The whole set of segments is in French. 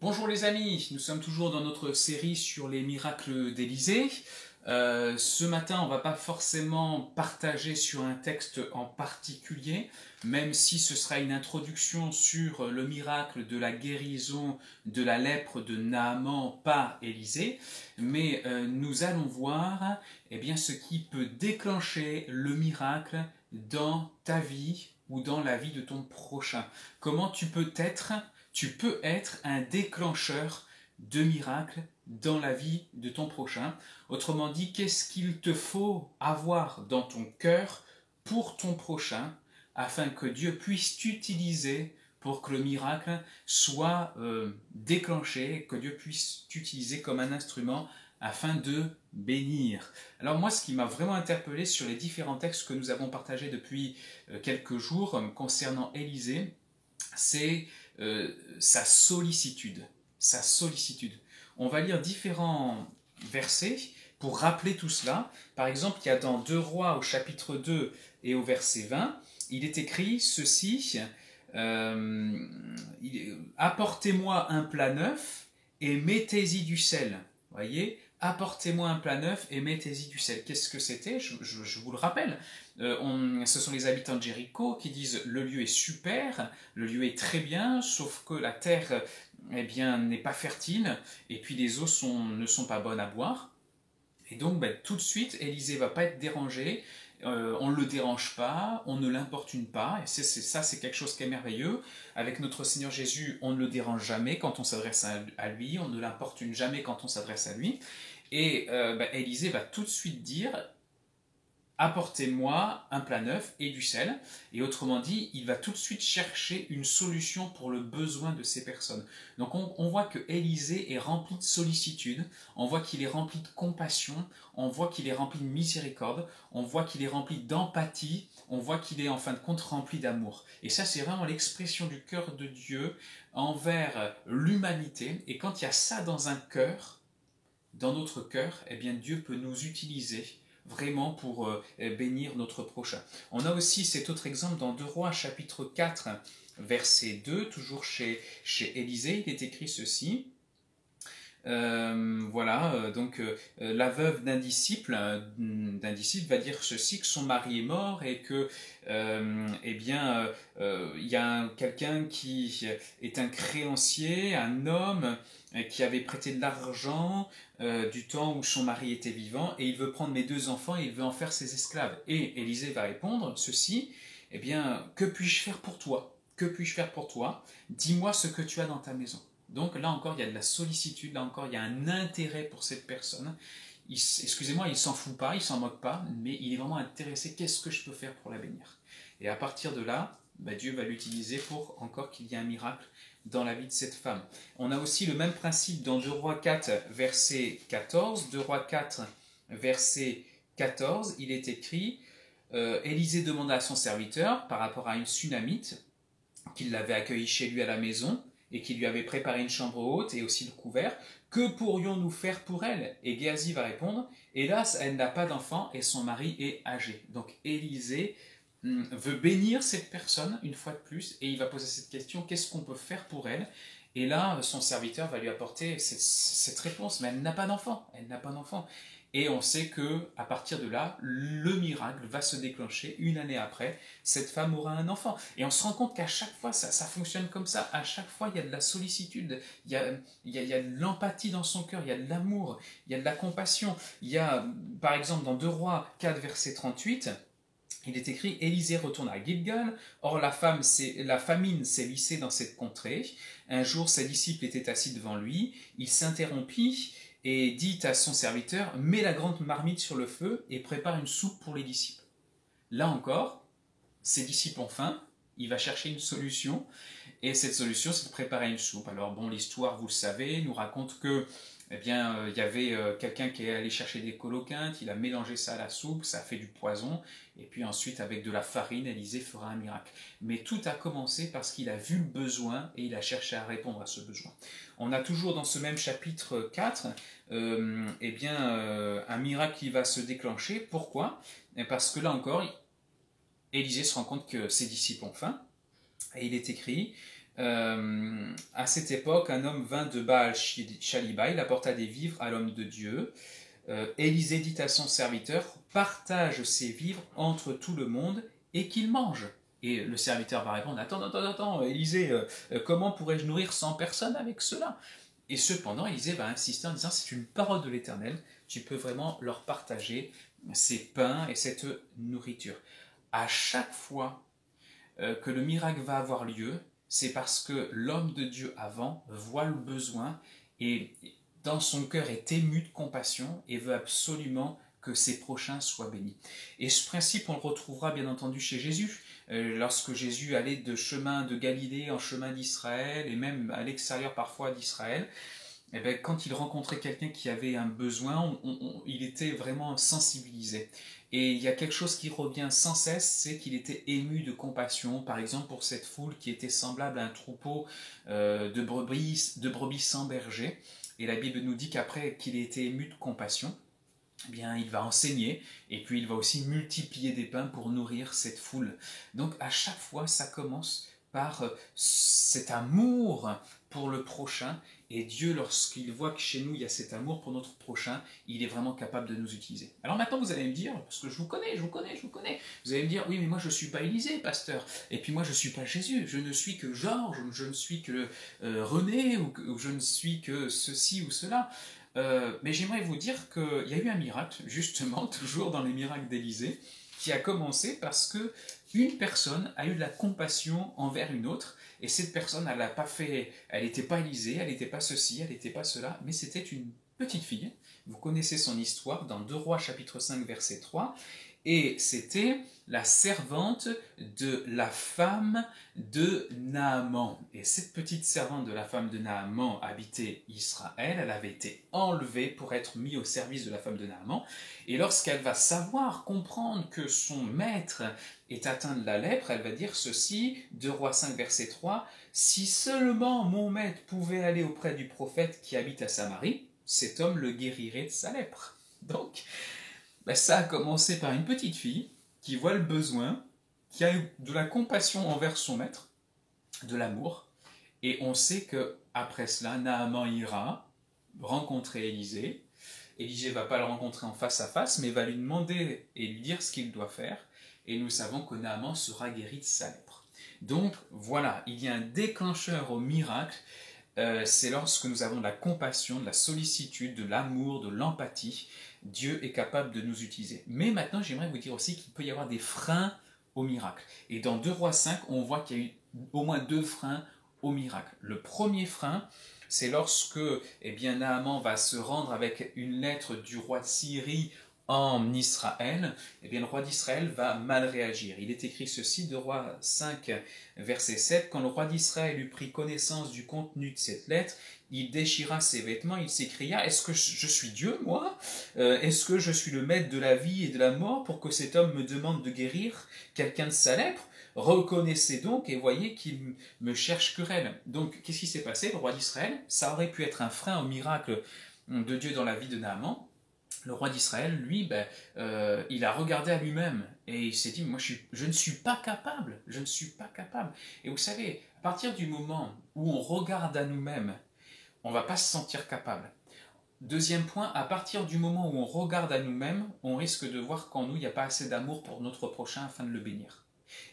Bonjour les amis, nous sommes toujours dans notre série sur les miracles d'Élysée. Ce matin, on ne va pas forcément partager sur un texte en particulier, même si ce sera une introduction sur le miracle de la guérison de la lèpre de Naaman par Élisée, mais nous allons voir ce qui peut déclencher le miracle dans ta vie ou dans la vie de ton prochain. Comment tu peux être un déclencheur de miracles dans la vie de ton prochain. Autrement dit, qu'est-ce qu'il te faut avoir dans ton cœur pour ton prochain afin que Dieu puisse t'utiliser pour que le miracle soit déclenché, que Dieu puisse t'utiliser comme un instrument afin de bénir. Alors moi, ce qui m'a vraiment interpellé sur les différents textes que nous avons partagés depuis quelques jours concernant Élisée, c'est sa sollicitude. Sa sollicitude. On va lire différents versets pour rappeler tout cela. Par exemple, il y a dans 2 Rois au chapitre 2 et au verset 20, il est écrit ceci, apportez-moi un plat neuf et mettez-y du sel. Voyez, apportez-moi un plat neuf et mettez-y du sel. Qu'est-ce que c'était? Je vous le rappelle. Ce sont les habitants de Jéricho qui disent le lieu est super, le lieu est très bien, sauf que la terre n'est pas fertile et puis les eaux ne sont pas bonnes à boire. Et donc tout de suite, Élisée ne va pas être dérangé, on ne le dérange pas, on ne l'importune pas, et c'est quelque chose qui est merveilleux. Avec notre Seigneur Jésus, on ne le dérange jamais quand on s'adresse à lui, on ne l'importune jamais quand on s'adresse à lui. Et Élisée va tout de suite dire apportez-moi un plat neuf et du sel. Et autrement dit, il va tout de suite chercher une solution pour le besoin de ces personnes. Donc on voit que Élisée est rempli de sollicitude, on voit qu'il est rempli de compassion, on voit qu'il est rempli de miséricorde, on voit qu'il est rempli d'empathie, on voit qu'il est en fin de compte rempli d'amour. Et ça, c'est vraiment l'expression du cœur de Dieu envers l'humanité. Et quand il y a ça dans un cœur, dans notre cœur, Dieu peut nous utiliser vraiment pour bénir notre prochain. On a aussi cet autre exemple dans 2 Rois chapitre 4 verset 2, toujours chez Élisée, il est écrit ceci. La veuve d'un disciple va dire ceci, que son mari est mort et que il y a quelqu'un qui est un créancier, un homme qui avait prêté de l'argent du temps où son mari était vivant, et il veut prendre mes 2 enfants et il veut en faire ses esclaves. Et Élisée va répondre ceci, que puis-je faire pour toi? Que puis-je faire pour toi? Dis-moi ce que tu as dans ta maison. Donc là encore, il y a de la sollicitude, là encore, il y a un intérêt pour cette personne. Excusez-moi, il ne s'en fout pas, il ne s'en moque pas, mais il est vraiment intéressé, qu'est-ce que je peux faire pour la bénir? Et à partir de là, Dieu va l'utiliser pour encore qu'il y ait un miracle dans la vie de cette femme. On a aussi le même principe dans 2 Rois 4, verset 14. 2 Rois 4, verset 14, il est écrit Élisée demanda à son serviteur, par rapport à une Sunamite, qu'il l'avait accueillie chez lui à la maison, et qui lui avait préparé une chambre haute et aussi le couvert, que pourrions-nous faire pour elle? Et Géasi va répondre, hélas, elle n'a pas d'enfant et son mari est âgé. Donc Élisée veut bénir cette personne une fois de plus, et il va poser cette question, qu'est-ce qu'on peut faire pour elle? Et là, son serviteur va lui apporter cette réponse, mais elle n'a pas d'enfant, elle n'a pas d'enfant. Et on sait que à partir de là, le miracle va se déclencher. Une année après, cette femme aura un enfant. Et on se rend compte qu'à chaque fois, ça fonctionne comme ça. À chaque fois, il y a de la sollicitude, il y a de l'empathie dans son cœur, il y a de l'amour, il y a de la compassion. Il y a, par exemple, dans 2 Rois 4, verset 38, il est écrit « Élisée retourne à Gilgal, or la famine sévissait dans cette contrée. Un jour, ses disciples étaient assis devant lui, il s'interrompit et dit à son serviteur « Mets la grande marmite sur le feu et prépare une soupe pour les disciples. » Là encore, ses disciples ont faim, il va chercher une solution, et cette solution, c'est de préparer une soupe. Alors bon, l'histoire, vous le savez, nous raconte que il y avait quelqu'un qui est allé chercher des coloquintes, il a mélangé ça à la soupe, ça a fait du poison, et puis ensuite, avec de la farine, Élisée fera un miracle. Mais tout a commencé parce qu'il a vu le besoin et il a cherché à répondre à ce besoin. On a toujours dans ce même chapitre 4, un miracle qui va se déclencher. Pourquoi? Parce que là encore, Élisée se rend compte que ses disciples ont faim, et il est écrit À cette époque, un homme vint de Baal Shaliba, il apporta des vivres à l'homme de Dieu. Élisée dit à son serviteur, partage ses vivres entre tout le monde et qu'il mange. Et le serviteur va répondre, attends, Élisée, comment pourrais-je nourrir 100 personnes avec cela? Et cependant, Élisée va insister en disant, c'est une parole de l'Éternel, tu peux vraiment leur partager ces pains et cette nourriture. À chaque fois que le miracle va avoir lieu, c'est parce que l'homme de Dieu avant voit le besoin et dans son cœur est ému de compassion et veut absolument que ses prochains soient bénis. Et ce principe, on le retrouvera bien entendu chez Jésus. Lorsque Jésus allait de chemin de Galilée en chemin d'Israël, et même à l'extérieur parfois d'Israël, eh bien, quand il rencontrait quelqu'un qui avait un besoin, il était vraiment sensibilisé. Et il y a quelque chose qui revient sans cesse, c'est qu'il était ému de compassion, par exemple pour cette foule qui était semblable à un troupeau de brebis sans berger. Et la Bible nous dit qu'après qu'il ait été ému de compassion, eh bien, il va enseigner et puis il va aussi multiplier des pains pour nourrir cette foule. Donc à chaque fois, ça commence par cet amour pour le prochain. Et Dieu, lorsqu'il voit que chez nous, il y a cet amour pour notre prochain, il est vraiment capable de nous utiliser. Alors maintenant, vous allez me dire, parce que je vous connais, vous allez me dire, oui, mais moi je ne suis pas Élisée, pasteur, et puis moi je ne suis pas Jésus, je ne suis que Georges, ou je ne suis que René, ou je ne suis que ceci ou cela. Mais j'aimerais vous dire qu'il y a eu un miracle, justement, toujours dans les miracles d'Élisée, qui a commencé parce que une personne a eu de la compassion envers une autre, et cette personne, elle n'a pas fait, elle n'était pas Élisée, elle n'était pas ceci, elle n'était pas cela, mais c'était une petite fille. Vous connaissez son histoire dans 2 Rois chapitre 5 verset 3, et c'était la servante de la femme de Naaman. Et cette petite servante de la femme de Naaman habitait Israël, elle avait été enlevée pour être mise au service de la femme de Naaman, et lorsqu'elle va savoir, comprendre que son maître est atteint de la lèpre, elle va dire ceci, 2 Rois 5 verset 3, « Si seulement mon maître pouvait aller auprès du prophète qui habite à Samarie, cet homme le guérirait de sa lèpre. » Donc, ça a commencé par une petite fille qui voit le besoin, qui a eu de la compassion envers son maître, de l'amour, et on sait que après cela, Naaman ira rencontrer Élisée. Élisée ne va pas le rencontrer en face à face, mais va lui demander et lui dire ce qu'il doit faire, et nous savons que Naaman sera guéri de sa lèpre. Donc voilà, il y a un déclencheur au miracle, c'est lorsque nous avons de la compassion, de la sollicitude, de l'amour, de l'empathie, Dieu est capable de nous utiliser. Mais maintenant, j'aimerais vous dire aussi qu'il peut y avoir des freins au miracle. Et dans 2 Rois 5, on voit qu'il y a eu au moins 2 freins au miracle. Le premier frein, c'est lorsque Naaman va se rendre avec une lettre du roi de Syrie en Israël, le roi d'Israël va mal réagir. Il est écrit ceci, 2 Rois 5, verset 7, « Quand le roi d'Israël eut pris connaissance du contenu de cette lettre, il déchira ses vêtements, il s'écria, « Est-ce que je suis Dieu, moi? Est-ce que je suis le maître de la vie et de la mort pour que cet homme me demande de guérir quelqu'un de sa lèpre? Reconnaissez donc et voyez qu'il me cherche querelle. » Donc, qu'est-ce qui s'est passé? Le roi d'Israël, ça aurait pu être un frein au miracle de Dieu dans la vie de Naaman. Le roi d'Israël, lui, il a regardé à lui-même et il s'est dit, moi je ne suis pas capable, je ne suis pas capable. Et vous savez, à partir du moment où on regarde à nous-mêmes, on ne va pas se sentir capable. Deuxième point, à partir du moment où on regarde à nous-mêmes, on risque de voir qu'en nous, il n'y a pas assez d'amour pour notre prochain afin de le bénir.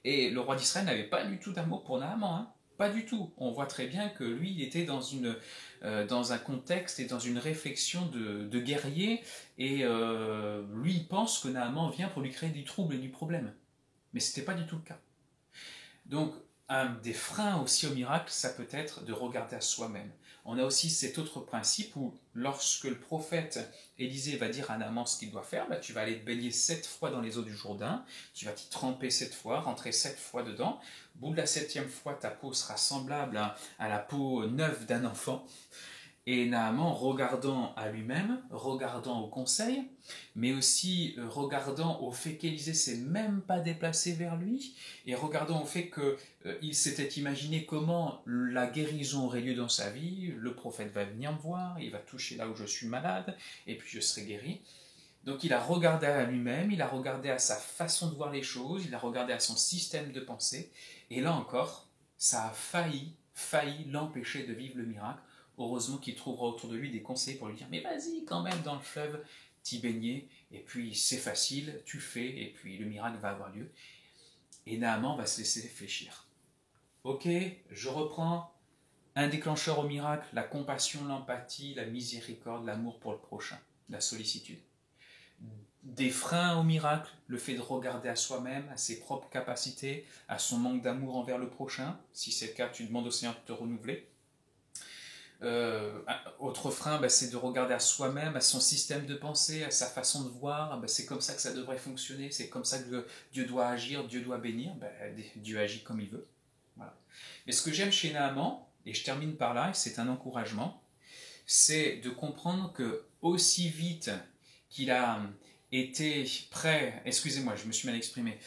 Et le roi d'Israël n'avait pas du tout d'amour pour Naaman, hein. Pas du tout. On voit très bien que lui, il était dans un contexte et dans une réflexion de guerrier, et lui, il pense que Naaman vient pour lui créer du trouble et du problème. Mais ce n'était pas du tout le cas. Donc, un des freins aussi au miracle, ça peut être de regarder à soi-même. On a aussi cet autre principe où, lorsque le prophète Élisée va dire à Naaman ce qu'il doit faire, tu vas aller te baigner 7 fois dans les eaux du Jourdain, tu vas t'y tremper 7 fois, rentrer 7 fois dedans. Au bout de la 7e fois, ta peau sera semblable à la peau neuve d'un enfant. Et Naaman, regardant à lui-même, regardant au conseil, mais aussi regardant au fait qu'Élisée ne s'est même pas déplacé vers lui, et regardant au fait qu'il s'était imaginé comment la guérison aurait lieu dans sa vie, le prophète va venir me voir, il va toucher là où je suis malade, et puis je serai guéri. Donc il a regardé à lui-même, il a regardé à sa façon de voir les choses, il a regardé à son système de pensée, et là encore, ça a failli failli l'empêcher de vivre le miracle. Heureusement qu'il trouvera autour de lui des conseils pour lui dire « Mais vas-y quand même dans le fleuve, t'y baigner, et puis c'est facile, tu le fais, et puis le miracle va avoir lieu. » Et Naaman va se laisser réfléchir. Ok, je reprends. Un déclencheur au miracle, la compassion, l'empathie, la miséricorde, l'amour pour le prochain, la sollicitude. Des freins au miracle, le fait de regarder à soi-même, à ses propres capacités, à son manque d'amour envers le prochain. Si c'est le cas, tu demandes au Seigneur de te renouveler. Autre frein, c'est de regarder à soi-même, à son système de pensée, à sa façon de voir. C'est comme ça que ça devrait fonctionner, c'est comme ça que Dieu doit agir, Dieu doit bénir. Dieu agit comme il veut. Voilà. Mais ce que j'aime chez Naaman, et je termine par là, et c'est un encouragement, c'est de comprendre que aussi vite qu'il a été prêt, excusez-moi, je me suis mal exprimé,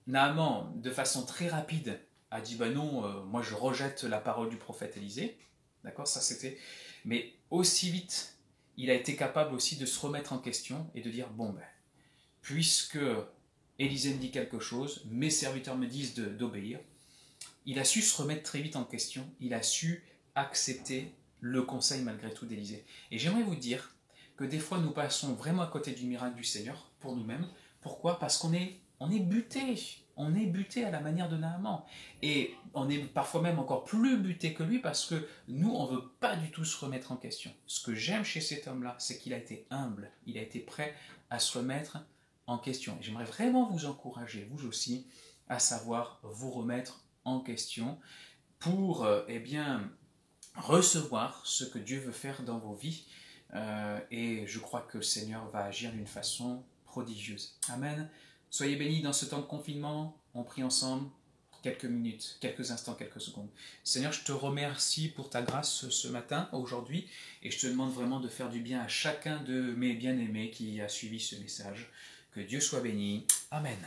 Naaman, de façon très rapide, a dit non, moi je rejette la parole du prophète Élisée, d'accord, ça c'était, mais aussi vite, il a été capable aussi de se remettre en question et de dire puisque Élisée me dit quelque chose, mes serviteurs me disent d'obéir. Il a su se remettre très vite en question, il a su accepter le conseil malgré tout d'Élisée. Et j'aimerais vous dire que des fois nous passons vraiment à côté du miracle du Seigneur pour nous-mêmes. Pourquoi ? Parce qu'on est buté à la manière de Naaman. Et on est parfois même encore plus buté que lui parce que nous, on ne veut pas du tout se remettre en question. Ce que j'aime chez cet homme-là, c'est qu'il a été humble, il a été prêt à se remettre en question. Et j'aimerais vraiment vous encourager, vous aussi, à savoir vous remettre en question pour recevoir ce que Dieu veut faire dans vos vies. Et je crois que le Seigneur va agir d'une façon prodigieuse. Amen. Soyez bénis dans ce temps de confinement. On prie ensemble quelques minutes, quelques instants, quelques secondes. Seigneur, je te remercie pour ta grâce ce matin, aujourd'hui, et je te demande vraiment de faire du bien à chacun de mes bien-aimés qui a suivi ce message. Que Dieu soit béni. Amen.